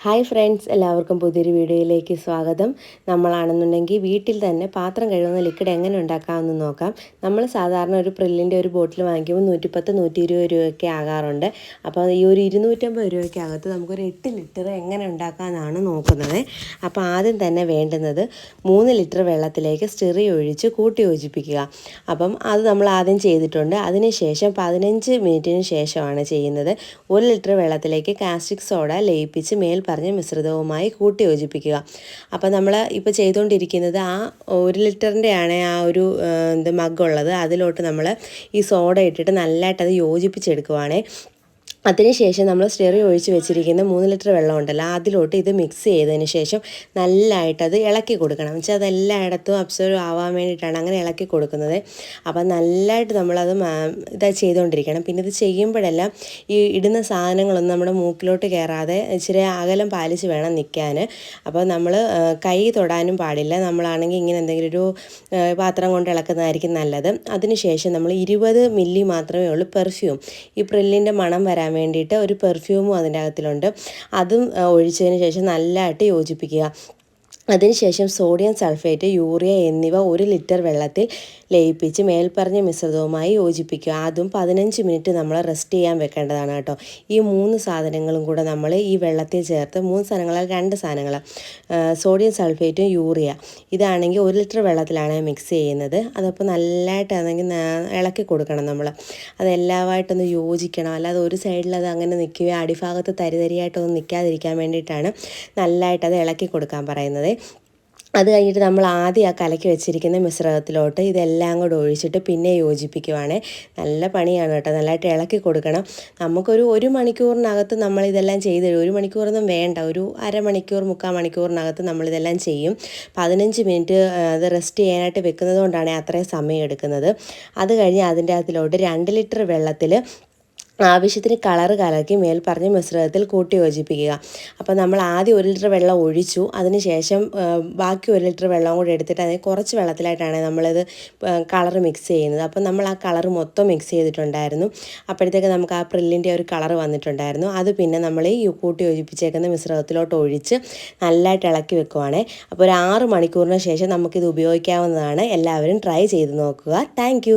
Hi friends, എല്ലാവർക്കും പുതിയൊരു വീഡിയോയിലേക്ക് സ്വാഗതം. നമ്മളാണെന്നുണ്ടെങ്കിൽ വീട്ടിൽ തന്നെ പാത്രം കഴുകുന്ന ലിക്വിഡ് എങ്ങനെ ഉണ്ടാക്കാമെന്ന് നോക്കാം. നമ്മൾ സാധാരണ ഒരു പ്രില്ലിൻ്റെ ഒരു ബോട്ടിൽ വാങ്ങിക്കുമ്പോൾ 110-120 രൂപയൊക്കെ ആകാറുണ്ട്. അപ്പോൾ ഈ ഒരു 250 രൂപയ്ക്കകത്ത് നമുക്കൊരു 8 ലിറ്റർ എങ്ങനെ ഉണ്ടാക്കാമെന്നാണ് നോക്കുന്നത്. അപ്പോൾ ആദ്യം തന്നെ വേണ്ടുന്നത് 3 ലിറ്റർ വെള്ളത്തിലേക്ക് സ്റ്റിറി ഒഴിച്ച് കൂട്ടി യോജിപ്പിക്കുക. അപ്പം അത് നമ്മൾ ആദ്യം ചെയ്തിട്ടുണ്ട്. അതിനുശേഷം 15 മിനിറ്റിന് ശേഷമാണ് ചെയ്യുന്നത്. 1 ലിറ്റർ വെള്ളത്തിലേക്ക് കാസ്റ്റിക് സോഡ ലയിപ്പിച്ച് പറഞ്ഞ മിശ്രിതവുമായി കൂട്ടി യോജിപ്പിക്കുക. അപ്പോൾ നമ്മൾ ഇപ്പോൾ ചെയ്തുകൊണ്ടിരിക്കുന്നത് ആ 1 ലിറ്ററിൻ്റെയാണ് ആ ഒരു മഗ്ഗുള്ളത്. അതിലോട്ട് നമ്മൾ ഈ സോഡ ഇട്ടിട്ട് നല്ലതായിട്ട് അത് യോജിപ്പിച്ചെടുക്കുവാണേ. അതിനുശേഷം നമ്മൾ സ്റ്റിറി ഒഴിച്ച് വെച്ചിരിക്കുന്ന 3 ലിറ്റർ വെള്ളം ഉണ്ടല്ലോ, അതിലോട്ട് ഇത് മിക്സ് ചെയ്തതിന് ശേഷം നല്ലതായിട്ടത് ഇളക്കി കൊടുക്കണം. വെച്ചാൽ അതെല്ലായിടത്തും അബ്സോർവ് ആവാൻ വേണ്ടിയിട്ടാണ് അങ്ങനെ ഇളക്കി കൊടുക്കുന്നത്. അപ്പം നല്ലതായിട്ട് നമ്മളത് ചെയ്തുകൊണ്ടിരിക്കണം. പിന്നെ ഇത് ചെയ്യുമ്പോഴെല്ലാം ഈ ഇടുന്ന സാധനങ്ങളൊന്നും നമ്മുടെ മൂക്കിലോട്ട് കയറാതെ ഇച്ചിരി അകലം പാലിച്ച് വേണം നിൽക്കാൻ. അപ്പോൾ നമ്മൾ കൈ തൊടാനും പാടില്ല. നമ്മളാണെങ്കിൽ ഇങ്ങനെ എന്തെങ്കിലും ഒരു പാത്രം കൊണ്ട് ഇളക്കുന്നതായിരിക്കും നല്ലത്. അതിനുശേഷം നമ്മൾ 20 മില്ലി മാത്രമേ ഉള്ളൂ പെർഫ്യൂം, ഈ പ്രില്ലിൻ്റെ മണം വരാൻ വേണ്ടിയിട്ട് ഒരു പെർഫ്യൂമും അതിൻ്റെ അകത്തിലുണ്ട്. അതും ഒഴിച്ചതിന് ശേഷം നല്ലതായിട്ട് യോജിപ്പിക്കുക. അതിനുശേഷം സോഡിയം സൾഫേറ്റ്, യൂറിയ എന്നിവ 1 ലിറ്റർ വെള്ളത്തിൽ ലയിപ്പിച്ച് മേൽപ്പറഞ്ഞ മിശ്രിതവുമായി യോജിപ്പിക്കുക. അതും 15 മിനിറ്റ് നമ്മൾ റെസ്റ്റ് ചെയ്യാൻ വെക്കേണ്ടതാണ് കേട്ടോ. ഈ 3 സാധനങ്ങളും കൂടെ നമ്മൾ ഈ വെള്ളത്തിൽ ചേർത്ത് 3 സാധനങ്ങളാൽ 2 സാധനങ്ങൾ സോഡിയം സൾഫേറ്റും യൂറിയ ഇതാണെങ്കിൽ 1 ലിറ്റർ വെള്ളത്തിലാണ് മിക്സ് ചെയ്യുന്നത്. അതപ്പോൾ നല്ലതായിട്ടാണെങ്കിൽ ഇളക്കി കൊടുക്കണം. നമ്മൾ അതെല്ലാമായിട്ടൊന്ന് യോജിക്കണം. അല്ലാതെ ഒരു സൈഡിൽ അത് അങ്ങനെ നിൽക്കുകയോ അടിഭാഗത്ത് തരിതരിയായിട്ടൊന്നും നിൽക്കാതിരിക്കാൻ വേണ്ടിയിട്ടാണ് നല്ലതായിട്ട് അത് ഇളക്കി കൊടുക്കാൻ പറയുന്നത്. അത് കഴിഞ്ഞിട്ട് നമ്മൾ ആദ്യം ആ കലക്കി വെച്ചിരിക്കുന്ന മിശ്രിതത്തിലോട്ട് ഇതെല്ലാം കൂടെ ഒഴിച്ചിട്ട് പിന്നെ യോജിപ്പിക്കുവാണ്. നല്ല പണിയാണ് കേട്ടോ. നല്ലതായിട്ട് ഇളക്കി കൊടുക്കണം. നമുക്കൊരു 1 മണിക്കൂറിനകത്ത് നമ്മളിതെല്ലാം ചെയ്ത് 1 മണിക്കൂറൊന്നും വേണ്ട, ഒരു അരമണിക്കൂർ 3/4 മണിക്കൂറിനകത്ത് നമ്മളിതെല്ലാം ചെയ്യും. 15 മിനിറ്റ് അത് റെസ്റ്റ് ചെയ്യാനായിട്ട് വെക്കുന്നത് കൊണ്ടാണ് അത്രയും സമയം എടുക്കുന്നത്. അത് കഴിഞ്ഞ് അതിൻ്റെ അകത്തിലോട്ട് 2 ലിറ്റർ വെള്ളത്തിൽ ആവശ്യത്തിന് കളറ് കലക്കി മേൽപ്പറഞ്ഞ മിശ്രിതത്തിൽ കൂട്ടി യോജിപ്പിക്കുക. അപ്പോൾ നമ്മൾ ആദ്യം 1 ലിറ്റർ വെള്ളം ഒഴിച്ചു. അതിന് ശേഷം ബാക്കി 1 ലിറ്റർ വെള്ളം കൂടി എടുത്തിട്ട് അതിന് കുറച്ച് വെള്ളത്തിലായിട്ടാണ് നമ്മളിത് കളറ് മിക്സ് ചെയ്യുന്നത്. അപ്പോൾ നമ്മൾ ആ കളറ് മൊത്തം മിക്സ് ചെയ്തിട്ടുണ്ടായിരുന്നു. അപ്പോഴത്തേക്ക് നമുക്ക് ആ പ്രില്ലിൻ്റെ ഒരു കളറ് വന്നിട്ടുണ്ടായിരുന്നു. അത് പിന്നെ നമ്മൾ ഈ കൂട്ടി യോജിപ്പിച്ചേക്കുന്ന മിശ്രിതത്തിലോട്ട് ഒഴിച്ച് നല്ലതായിട്ട് ഇളക്കി വെക്കുവാണേ. അപ്പോൾ ഒരു 6 മണിക്കൂറിന് ശേഷം നമുക്കിത് ഉപയോഗിക്കാവുന്നതാണ്. എല്ലാവരും ട്രൈ ചെയ്ത് നോക്കുക. താങ്ക്